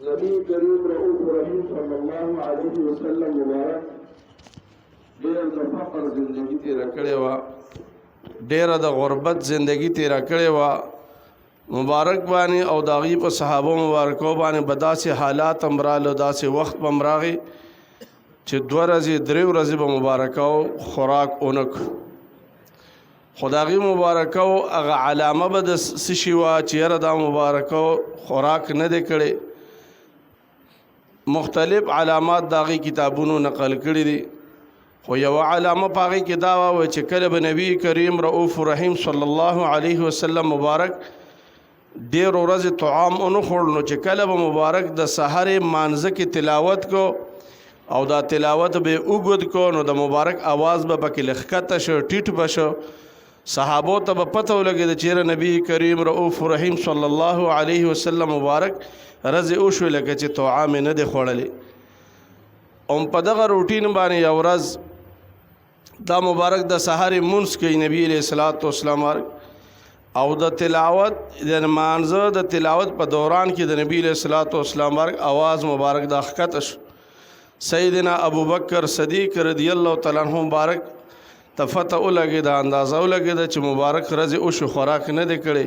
نبی کریم رؤوف رحیم صلی الله علیه وسلم مبارک ډېر د فقر زندگی تیره کړې وه، ډېره د غربت زندگی تیره کړې وه. مبارک باندې او د هغې په صحابو مبارکو باندې به داسې حالات هم راغله، داسې وخت به هم راغی چې 2 ورځې 3 ورځې به مبارکو خوراک ونه کړو. خو د هغې مبارکو هغه علامه به د څه شي وه چې یاره دا مبارکو خوراک نه دی کړی. مختلف علامات د هغې کتابونو نقل کړي دي، خو یوه علامه په هغې کې دا وه چې کله به نبی کریم رؤوف رحیم صلی الله علیه وسلم مبارک ډېر ورځې طعام ونه خوړ، نو چې کله به مبارک د سحر مانځه کې تلاوت کو او دا تلاوت به اوږد کو، نو د مبارک آواز به پکې لږ ښکته شو، ټیټ به شو. صحابو ته به پته ولګېده چې نبی کریم رؤوف رحیم صلی الله علیه وسلم مبارک رضې وشو لکه چې طعام نه دی خوړلی. په دغه روټین باندې یو ورځ دا مبارک د سحر مونځ کوي نبی علیه الصلاۃ والسلام، او د تلاوت د مانځه د تلاوت په دوران کې د نبی علیه الصلاۃ والسلام آواز مبارک دا ښکته شو. سیدنا ابو بکر صدیق رضی الله تعالی عنہ مبارک ته فتح ولګېده، اندازه ولګېده چې مبارک رضې وشو، خوراک نه دی کړی.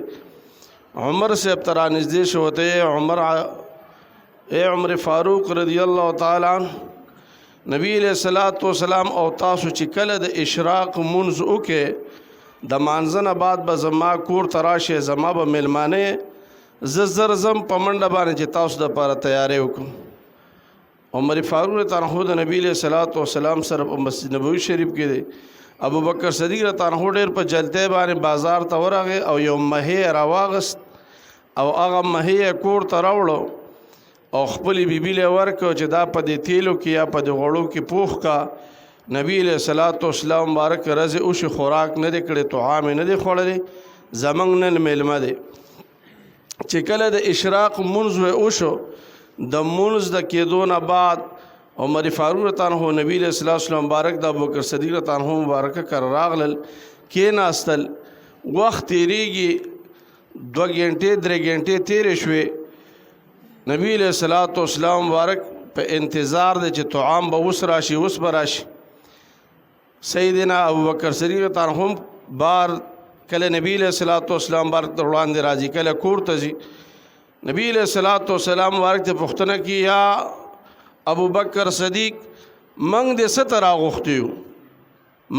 عمر صاحب ته رانږدې شو، ته عمر فاروق رضی الله تعالی عنہ، نبی علیہ الصلوۃ والسلام او تاسو چې کله د اشراق منځ وکې د مانځه نه بعد به زما کور ته راشئ، زما به میلمانه زه زر زم په منډه باندې چې تاسو دپاره تیاری وکړم. عمر فاروق رضی الله عنه د نبی علیہ الصلوۃ والسلام سره په مسجد نبوي شریف کې دی. ابو بکر صدیق رضی الله عنه ډېر په جلدی باندې بازار ته ورغی او یو مهی راواغست او هغه مهی کور ته راوړو او خپلې بیبي له ورکړو چې دا په دې تیلو کې یا په دې غوړو کې پوخ کا. نبی علیہ الصلوۃ والسلام مبارک رضې وشو، خوراک نه دی کړی، طعام نه دی خوړلی، زمونږ نن میلمه دی. چې کله د اشراق منځ وشو، د منځ د کېدو نه بعد عمر فاروق رضی الله عنه نبی علیہ الصلوۃ والسلام مبارک د ابوبکر صدیق رضی الله عنه مبارک کر راغلل، کېناستل. وخت تیریږي، 2 غنټې 3 غنټې تیرې شوې. نبی علیہ الصلوۃ والسلام مبارک په انتظار دی چې طعام به اوس راشي، اوس به راشي. سیدنا ابوبکر صدیق رضی الله عنه بار کله نبی علیہ الصلوۃ والسلام مبارک ته وړاندې راځي، کله کور ته ځي. نبی علیہ الصلوۃ والسلام مبارک ته پوښتنه کی، یا ابوبکر صدیق منګ دې څه ته راغوښتي یو،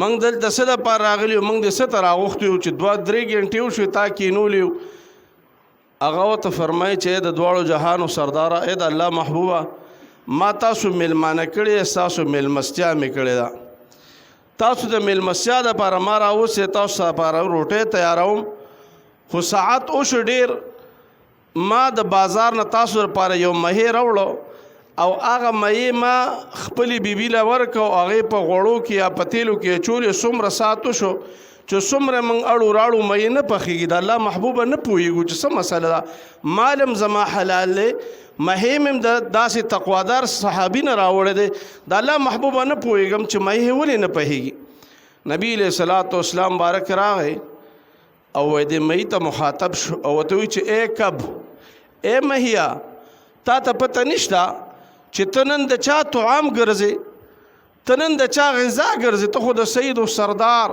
منګ دلته څه دپاره راغلي یو، منګ دې څه ته راغوښتي یو چې 2-3 غنټې وشوې تا کېنولي یو. هغه ورته فرمایي چې د دواړو جهانو سرداره، ای د الله محبوبه، ما تاسو میلمانه کړی، ستاسو میلمستیا مې کړې ده، تاسو د میلمستیا دپاره ما راوسې، تاسو دپاره روټۍ تیاروم، خو ساعت وشو ډېر، ما د بازار نه تاسو دپاره یو مهی راوړو او هغه مهی ما خپلې بیبي له ورکړو، هغې په غوړو کې یا په تیلو کې اچولې. څومره ساعت وشو چې څومره موږ اړو راړو مهی نه پخېږي، د الله محبوبه نه پوهېږو چې څه مسله ده. مال هم زما حلال دی، مهی هم د داسې تقوادار صحابي نه راوړی دی، د الله محبوبه نه پوهېږم چې مهی ولې نه پخېږي. نبی علیہ الصلوۃ والسلام مبارک راغی او د مهی ته مخاطب شو او ورته وایي چې ای کب، ای مهیه، تا ته پته نشته چې ته نن د چا طعام ګرځې، ته نن د چا غذا ګرځې، ته خو د سید و سردار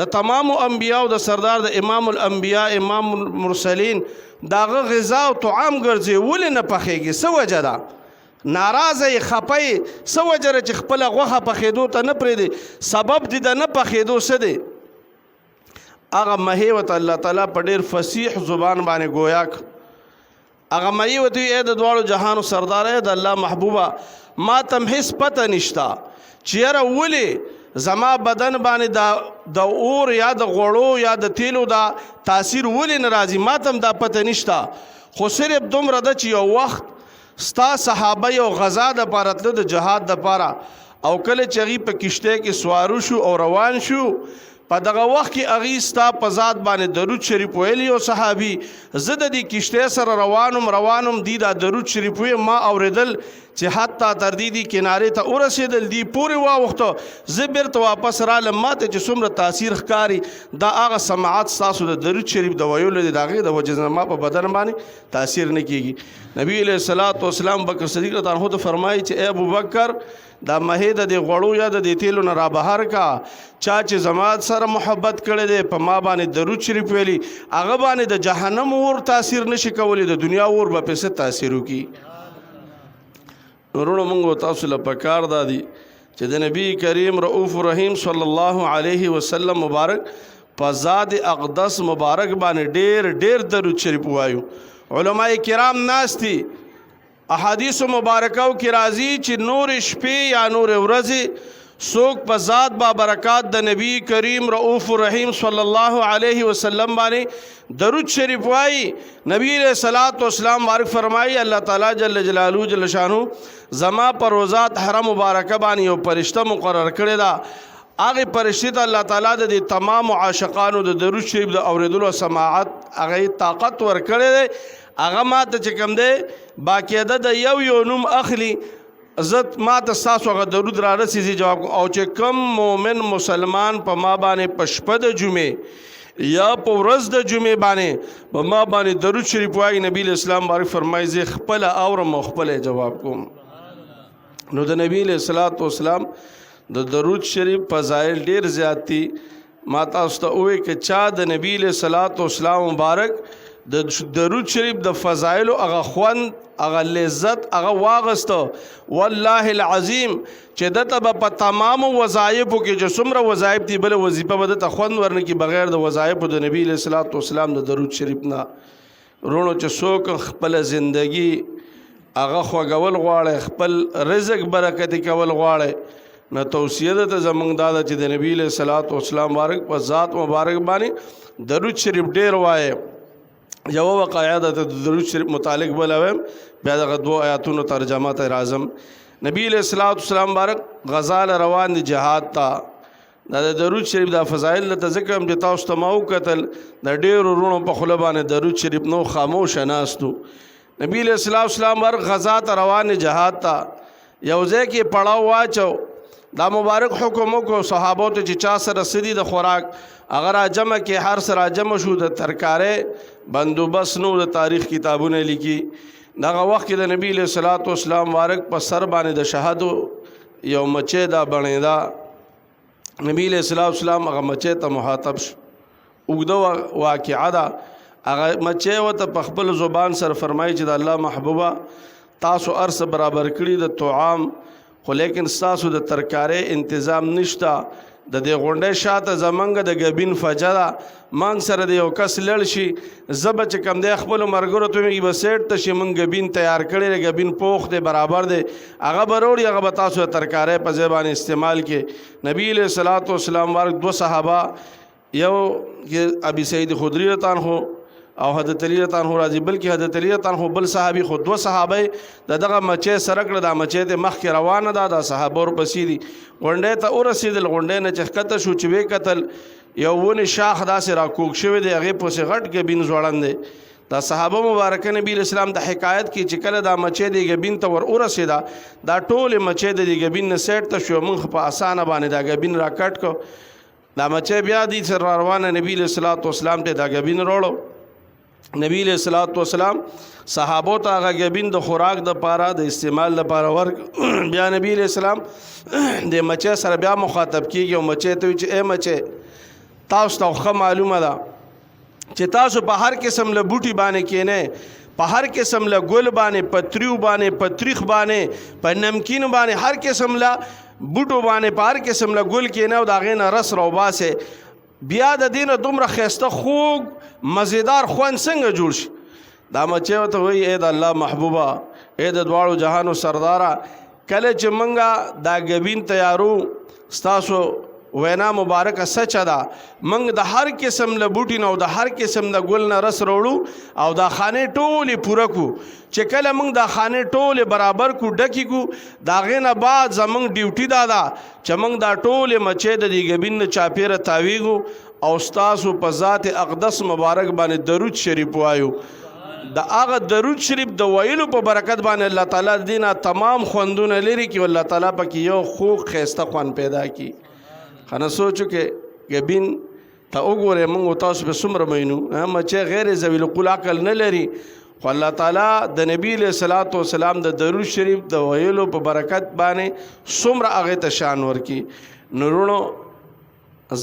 د تمامو انبیاء او د سردار د امام الانبیاء امام المرسلین داغه غذا او طعام ګرځې، ولې نه پخېږي؟ څه وجه ده؟ ناراضه یې، خفه یې، څه وجه ده چې خپله غوښه پخېدو ته نه پرېږدې؟ سبب دې د نه پخېدو څه دی؟ هغه مهی ورته الله تعالی په ډېر فصیح زبان باندې گویا کړ. هغه مهی ورته وایي ای د دواړو جهانو سردار، ای د الله محبوبه، ما ته هېڅ پته نشته چې یاره ولې زما بدن باندې د اور یا د غوړو یا د تیلو دا تاثیر ولې نه راځي، ما ته هم دا پته نشته. خو صرف دومره ده چې یو وخت ستا صحابه یو غزا دپاره تله د جهاد دپاره، او کله چې هغې په کشتۍ کې سوارو شو او روان شو، په دغه وخت کې هغې ستا په ذات باندې درود شریف ویلی یو صحابي، زه د دې کشتۍ سره روانم دی دا درود شریف وی ما اورېدل چې حتی تر دې کنارې ته ورسېدل دی پورې واوښته زه بیرته واپس رالم ماته چې څومره تاثیر ښکاري دا هغه سماعت ستاسو د درود شریف د ویلو دی د هغې د وجې زما په بدن باندې تاثیر نه کېږي نبی علیه الصلاة والسلام بکر صدیق رضی الله عنه ته فرمایي چې ای ابوبکر دا مهې د دې غوړو یا د دې تیلو نه رابهر کا چا چې زما سره محبت کړی دی په ما باندې درود شریف ویلي هغه باندې د جهنم اور تاثیر نشي کولی د دنیا اور به پسې تاثیر وکړي نورونو مونږ تاسو له پکار دا دي چې د نبی کریم رؤوف رحیم صلی الله علیه وسلم مبارک په ذات اقدس مبارک باندې ډېر ډېر درود شریف وایو علماء کرام ناستی احادیث مبارکاو کې راځي چې نور شپې یا نور ورځې څوک په ذات با برکات د نبی کریم رؤوف رحیم صلی الله علیه وسلم باندې درود شریف وایي نبی علیہ الصلوۃ والسلام مبارک فرمایي الله تعالی جل جلاله جل شانه زما پر روزات حرم مبارکه باندې یو فرشتہ مقرر کړی دا هغه فرشتي ته الله تعالی د تمام عاشقانو د درود شریف د اوریدلو سماعت هغه طاقت ورکړی دی هغه ماته چې کوم دی باقاعده د یو نوم اخلي عزت ما ته ستاسو هغه درود را رسېږي جواب او چې کم مومن مسلمان په ما باندې په شپه د جمعې یا په ورځ د جمعې باندې په ما باندې درود شریف وایي نبی اسلام مبارک فرمایي زه خپله اورم او خپله جواب کوم نو د نبی علیه الصلاة والسلام د درود شریف فضایل ډېر زیات دي ما تاسو ته ووایي که چا د نبی علیه الصلاة والسلام مبارک د درود شریف د فضایلو هغه خوند هغه لذت هغه واغسته والله العظیم چې دته به په تمامو وظایفو کې چې څومره وظایف دي بله وظیفه به دته خوند ورنکړي بغیر د وظایفو د نبی علیه الصلاة والسلام د درود شریف نه وروڼو چې څوک خپله زندگی هغه خوږول غواړي خپل رزق برکتي کول غواړي نو توصیه ده ته زموږ دا ده چې د نبی علیه الصلاة والسلام مبارک په ذات مبارک باندې درود شریف ډېر وایي یو وقایع د درود شریف متعلق بلوم بیا دغه دوه آیاتونو ترجمه ته راځم نبی علیہ الصلوۃ والسلام مبارک غزال روان دي جهاد ته دا درود شریف د فضایل ته ذکر هم د تاسو ته مو قتل د ډیرو رونو په خله باندې درود شریف نو خاموش ناستو نبی علیہ الصلوۃ والسلام مبارک غزا ته روان جهاد ته یو ځای کې پړاو واچو دا مبارک حکم کو صحابو ته چې چا سره سدي د خوراک اگر جمع کې هر سره جمع شو د ترکارې بندوبست نو د تاریخ کتابونه لیکي دغه وخت کې د نبی له صلوات و سلام مبارک په سر باندې د شهادت یو مچې دا بڼېدا نبی له صلوات و سلام هغه مچې ته مخاطب شو وګدو واقعا دا هغه مچې وته په خپل زبان سره فرمایي چې د الله محبوبا تاسو ارس برابر کړی د طعام خو لیکن تاسو د ترکارې تنظیم نشتا د دې غونډې شاته زمنګ د غبین فجدا مان سره د یو کس لړ شي زب چې کم دی خپل مرګرو ته می بسېټ ته شي مونږ غبین تیار کړي غبین پوخ دی برابر دی هغه بروړي هغه تاسو ترکارې په ځبان استعمال کې نبی له صلوات و سلام ورک دو صحابه یو کې ابي سعید خدری رضی الله او حضرت علی رضی الله راضي بلکې حضرت علی رضی الله بل صحابي خود دو صحابه دغه مچې سره کړه د مچې ته مخ کې روانه ده د صحابه ور پسې دي غونډې ته ورسېدل غونډې نه چخکته شو چې وې قتل یو ونه شاخ داسې را کوک شوی دی هغه پسې غټ کې بین ځوړند دی دا صحابه مبارک نبی اسلام د حکایت کې چې کله دا مچې دی غبین ته ور ورسېدا دا ټول مچې دی غبین نه سیټ ته شو مونږ په اسانه باندې دا غبین را کټ کو دا مچې بیا دي سر روانه نبی اسلام ته دا غبین وروړو نبی علیہ الصلوۃ والسلام صحابو ته هغه غبین د خوراک د پاره د استعمال لپاره ورک بیا نبی علیہ السلام د مچې سره بیا مخاطب کیږي او مچې ته چې اے مچې تاسو ته خو معلومه ده چې تاسو په هر قسم له بوټي باندې کینې په هر قسم له ګل باندې پتریو باندې پتریخ باندې په نمکین باندې هر قسم له بوټو باندې په هر قسم له ګل کینې او دا غینه رس روباسه بیا د دینه دومره خسته خوږ مزیدار خوان څنګه جوړ شي دا مچې ته وایي اے د الله محبوبا اے د دواړو جهانو سردارا کله چې منګه دا غبین تیارو ستاسو وینا مبارک سچ ده منګ د هر قسم له بوټي نو د هر قسم د ګل نه رس وروړو او دا خانه ټوله پوره کو چې کله منګ دا خانه ټوله برابر کو ډکی کو دا غینه بعد زمنګ ډیوټي دادا چې منګ دا ټوله مچې د دې غبین نه چاپیره تاویګو او استاسو په ذات اقدس مبارک باندې درود شریف وایو د هغه درود شریف د ویلو په برکت باندې الله تعالی دینه تمام خوندونه لري کې الله تعالی پکې یو خوږ ښایسته خوند پیدا کی. خنه سوچو کې ګبین ته وګوره موږ تاسو به څومره مینو چې غیر ذوی العقل عقل نه لري، خو الله تعالی د نبی له صلوات و سلام د درود شریف د ویلو په برکت باندې څومره هغه ته شان ورکی. نورونو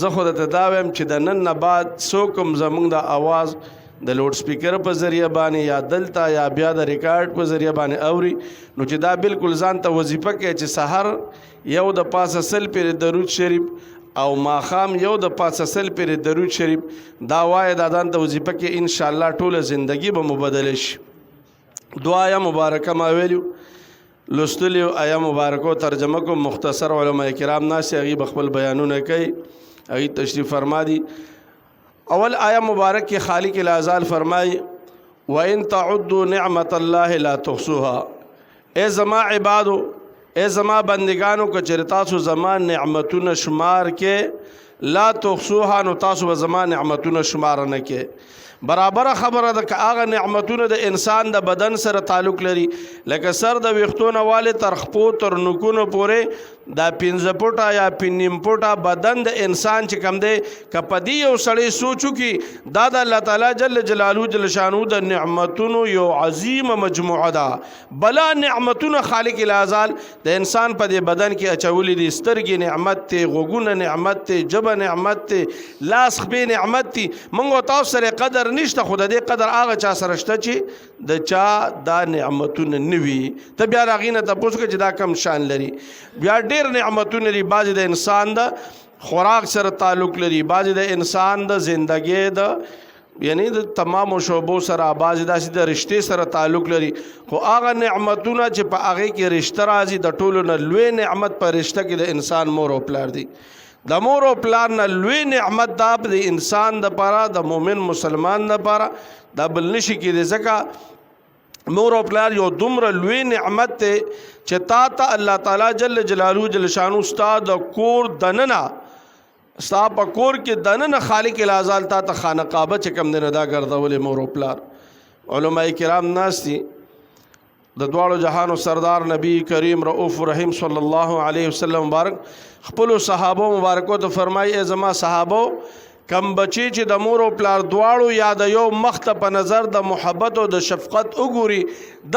زه خو ته دا وایم چې د نن نه بعد څوک زمونږ د आवाज د لوډ سپیکر په ذریعہ باندې یا دلته یا بیا د ریکارډ په ذریعہ باندې اوري، نو چې دا بالکل ځان ته وظیفه کوي چې سحر یو د پاسه سل پیر درود شریف او ماخام یو د پاسه سل پیر درود شریف دا وای دا ځان ته وظیفه کوي، ان شاء الله ټوله زندگی به مبادله شي. دعا مبارکه ما ویلو لستلیو آیا مبارکو ترجمه کو مختصر علماء کرام ناس هغه بخبل بیانونه کوي، هغه تشریف فرما دی. اول آیا مبارک کے خالق الازال فرمائی وَإِن تَعُدُّوا نِعْمَةَ اللَّهِ لَا تُحْصُوهَا، اے زما عبادو اے زما بندگانو کو چرتاسو زما نعمتون شمار کے لا تحصوها نو تاسو زما نعمتون شمار نه کې. برابر خبره ده که هغه نعمتونه د انسان د بدن سره تعلق لري، لکه سر د ویښتونه والے تر خپو تر نوکونو پورې دا 5 فوټه یا 5 فوټه بدن د انسان چې کم دی کپدی یو سړی سوچو کې دا د الله تعالی جل جلاله جل شانو د نعمتونو یو عظیم مجموعه ده. بلا نعمتونه خالق الازال د انسان په دې بدن کې اچولې دي، سترګې نعمت ته، غوګونه نعمت ته، جبه نعمت ته، لاس خبې نعمت ته. موږ تاسو سره قدر نشته، خو د دې قدر هغه چا سره شته چې د چا دا نعمتونه نوي. ته بیا راغینه تاسو کې چې دا کم شان لري. بیا ډېر نعمتونه لري، بعضې د انسان د خوراک سره تعلق لري، بعضې د انسان د زندګۍ د یعنی د تمامو شعبو سره، بعضې داسې د رشتې سره تعلق لري. خو هغه نعمتونه چې په هغې کې رشته راځي د ټولو نه لوی نعمت په رشته کې د انسان مور او پلار دی. د مور او پلار نه لوی نعمت دا د انسان د پاره د مؤمن مسلمان د پاره دا بل نشي کېدی، ځکه مور او پلار یو دومره لوی نعمت ته چې تا ته الله تعالی جل جلاله جل شانو استاد کور دننه ستا په کور کې دننه خالق الازال تا ته خانه کعبه چې کم دنه دا ګرځولې مور او پلار. علماء کرام ناس دي د دواړو جهانو سردار نبی کریم رؤوف رحیم صلی الله علیه وسلم مبارک خپل صحابه مبارکو ته فرمایي ای زما صحابه کم بچی چې د مور او پلار دواړو یا د یو مخ ته په نظر د محبت او د شفقت وګوري،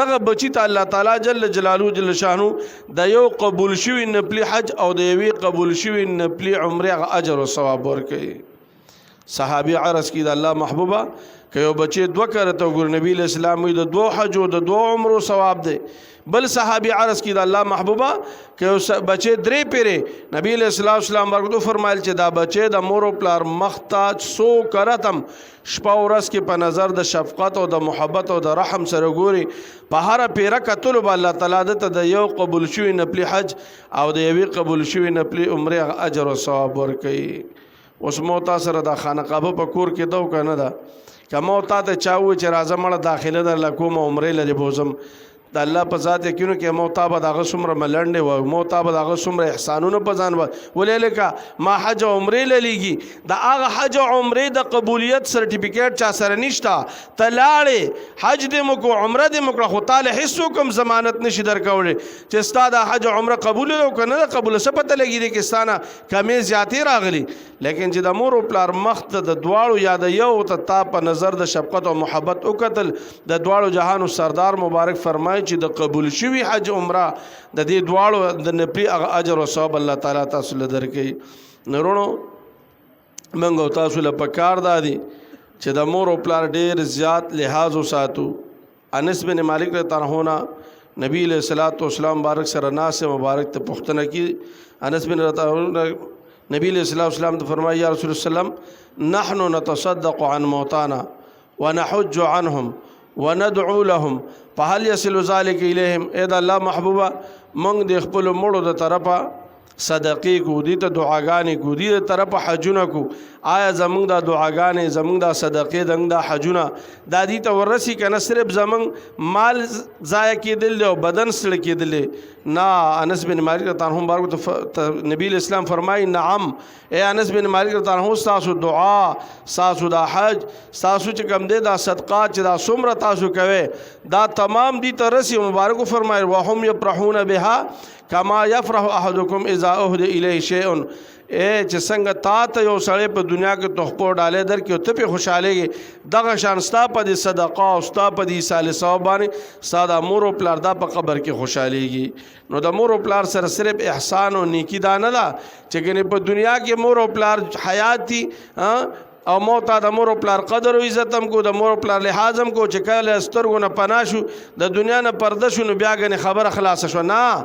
دغه بچی ته الله تعالی جل جلاله جل شانو د یو قبول شوی نپلی حج او د یوې قبول شوی نپلی عمره اجر او ثواب ورکړي. صحابي عرض کی د الله محبوبه که یو بچی دو کرته وګور نبی اسلام وي د 2 حج او د 2 عمرو ثواب دی. بل صحابي عرض کی د الله محبوبه که یو بچی 3 پیره نبی اسلام ورته فرمایل چې دا بچی د مور او پلار محتاج سو کرتم شپه ورځ کې په نظر د شفقت او د محبت او د رحم سره ګوري، په هر پیره کتلو به الله تعالی ته د یو قبول شوی نپلی حج او د یوې قبول شوی نپلی عمره اجر او ثواب ورکړي. اوس موتا سره د خانه کعبه په کور کې دو کنه دا که موتا ته چاوي چې راځه مړه داخله در لکوم عمره لري بوزم د الله په ذات یقینو کې موتا به دغه څومره ملنډې و موتا به دغه څومره احسانونه په ځان و ولې لکه ما حج او عمره للیږي د هغه حج او عمره د قبولیت سرټیفیکیټ چا سره نشته، ته لاړې حج دې مو کو عمره دې مو کړه، خو تعالی هیڅ کوم ضمانت نشي درکولی چې ستا د حج او عمره قبول او کنه د قبول څه پته لګي دې کې ستانه کمې زیاتې راغلي. لیکن چې د مور او پلار مخت د دواړو یا د یو ته تا په نظر د شفقت او محبت وکتل، د دواړو جهانو سردار مبارک فرمایي چې د قبول شوی حج عمره د دې دواړو د نپلی اجر او ثواب الله تعالی تاسو له درکړي. نورونو موږ تاسو له پکار دادي چې د مور او پلار ډیر زیات لحاظ وساتو. انس بن مالک رضی الله عنه نبی علیہ الصلوۃ والسلام مبارک سره ناس مبارک ته پختنه کی. انس بن نبی علیہ الصلوۃ والسلام ته فرمایا یا رسول الله نحن نتصدق عن موتانا ونحج عنهم وندعو لهم فهل يصل ذلك اليهم. اے د الله محبوبه موږ د خپل مړو د طرفه صدقې کو دي ته دعاګانې کو دي د طرفه حجونه کو آیا زمونږ د دعاګانې زمونږ د صدقې زمونږ د حجونه دا دې ته ورسي که نه صرف زمونږ مال ضایع کېدل دی او بدن ستړی کېدل دی نه. انس بن مالک رضی الله عنه بارک نبی اسلام فرمایي نعم اے انس بن مالک رضی الله عنه ستاسو دعا ستاسو د حج ستاسو چې کوم دی دا صدقات چې دا څومره تاسو کوئ دا تمام دې ته رسي. مبارک فرمایي وهم یفرحون بها کما یفرح احدکم اذا اهدی الیه شیء. اے چې څنګه تا ته یو سړی په دنیا کې تحفه ډالې درکړي او ته پې خوشحالېږي دغه شان ستا په دې صدقه او ستا په دې ایصال ثواب باندې ستا د مور او پلار دا په قبر کې خوشحالېږي. نو د مور او پلار سره صرف احسان او نیکي دا نه ده چې ګنې په دنیا کې مور او پلار حیات دي او موتا د مور او پلار قدر او عزت هم کو د مور او پلار لحاظ هم کو چې کله سترګو نه پناه شو د دنیا نه پرده شو نو بیا غنې خبره خلاصه شو. نه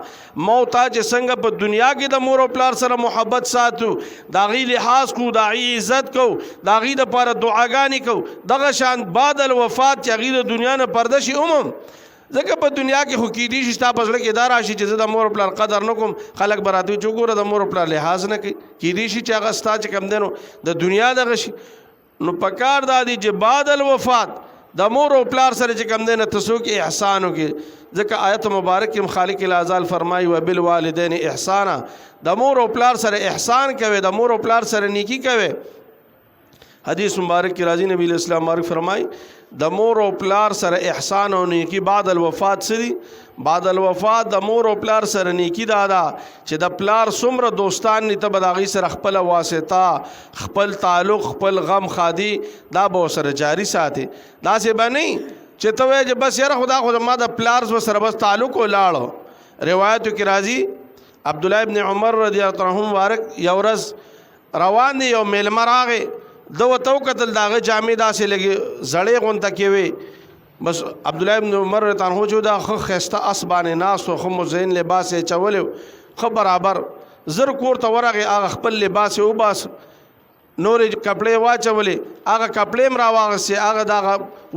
موتا چې څنګه په دنیا کې د مور او پلار سره محبت ساتو د هغې لحاظ کو د هغې عزت کو د هغې دپاره دعاګانې کو دغه شان بعد الوفات چې هغې د دنیا نه پرده شي ځکه په دنیا کې خو کیدی شي ستا په زړه کې دا راشي چې زه د مور پلار قدر نه کوم خلک به راته وي چې وګوره د مور پلار لحاظ نه کوي کیدی شي چې هغه ستا چې کوم دی نو د دنیا دغه شي. نو پکار دا دی چې بعد الوفات د مور او پلار سره چې کوم دی نه ته څوک احسان وکړي ځکه آیت مبارک کې خالق الازال فرمایي وبالوالدین احسانا د مور او پلار سره احسان کوي د مور او پلار سره نیکی کوي. حدیث مبارک کی راضی نبی اسلام مبارک فرمائی د مور او پلار سره احسان او نیکی بعد الوفات سری بعد الوفات د مور او پلار سره نیکی دادا چې د پلار څومره دوستان ني ته بداغي سره خپل واسطه خپل تعلق خپل غم خادي دا به سره جاری ساتي. دا سه باندې چې ته وې بس یاره خدا خو ما د پلار سره بس تعلق ولاړو. روایت کی راضی عبد الله ابن عمر رضی الله عنه مبارک یو ورځ روان دی یو میلمه راغی دو تو قتل داغه جامې داسې لګي زړې غونته کې وي بس عبد الله ابن عمر رضی الله عنه جو دا خو خسته اسبانه ناس خو مزین لباس چول خو برابر زر کور ته ورغه هغه خپل لباس او باس نور کپڑے واچولې هغه کپڑے مر راوغسي هغه دغه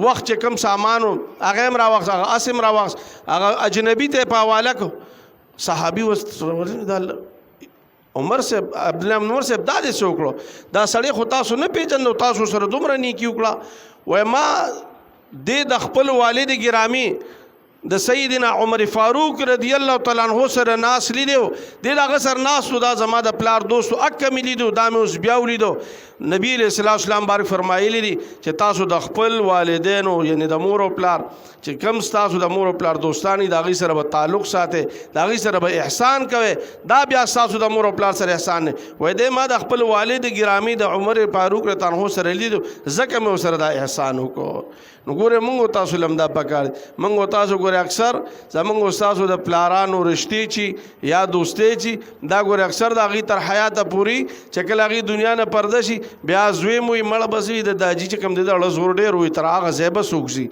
وخت چې کم سامانو هغه مر راوغس هغه اسم راوغس هغه اجنبي ته په حواله کو صحابي وس عمر سے عبد الله بن عمر سے دا دې څوکړو دا سړی خو تاسو نه پیژنو تاسو سره دومره نیکی وکړه وای ما د خپل والد ګرامی د سیدنا عمر فاروق رضی الله تعالی عنہ سره ناس لیدو د هغه سره ناس دا زما د پلار دوست اک ملیدو دا مې اوس بیا ولیدو. نبی علیہ السلام بارک فرمایلی دي چې تاسو د خپل والدینو یعنی د مور او پلار چې کم تاسو د مور او پلار دوستانی دا غي سره به تعلق ساتي دا غي سره به احسان کوي دا بیا تاسو د مور او پلار سره احسان نه وای د ما د خپل والد ګرامی د عمر فاروق رضی الله عنه سره لیدو زکه مې سره دا احسان وکړو. نو ګوره مونږ تاسو لمدا پکار مونږ تاسو ګوره اکثر زمونږ استادو د پلارانو رشتي چی یا دوستي چی دا ګوره اکثر دا غي تر حیات پوری چې کله غي دنیا نه پرده شي بیا زوی مو مړ بسوي د داجی چې کم د اړه زور ډیر وي تر هغه زیبه سوکسي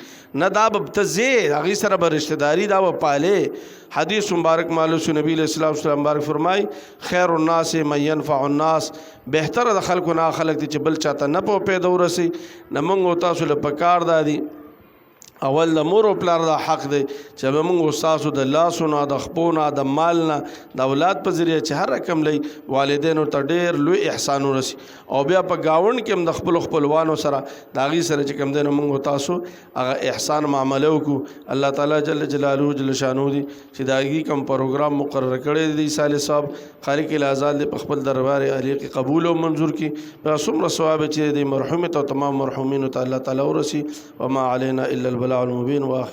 نه دا به تزي هغه سره به رشتہ داری دا و پاله. حدیث مبارک معلوم نبی علیہ السلام مبارک فرمای خیر الناس من ينفع الناس بهتر د خلکو نه خلک چې بل چاته نه په پیدا ورسي نه مونږ تاسو له پکار دادي اول د مور او پلار دا حق دی چې موږ استادو د لاسونو د خپونه د مالنا د اولاد په ذریعہ چې هر رقم لې والدینو ته ډېر لوی احسان ورسي او بیا په گاوند کې هم د خپلوانو سره دا غي سره چې کوم دینو موږ تاسو هغه احسان معاملې وکړو. الله تعالی جل جلاله جل شانو دي چې دا غي کوم پروګرام مقرر کړی دی صالح صاحب خالق الازال په خپل دربار علی کې قبول او منظور کړي په څومره ثواب چې د مرحومه او تمام مرحومینو ته الله تعالی ورسي وما علينا الا البلاغ المبين واخر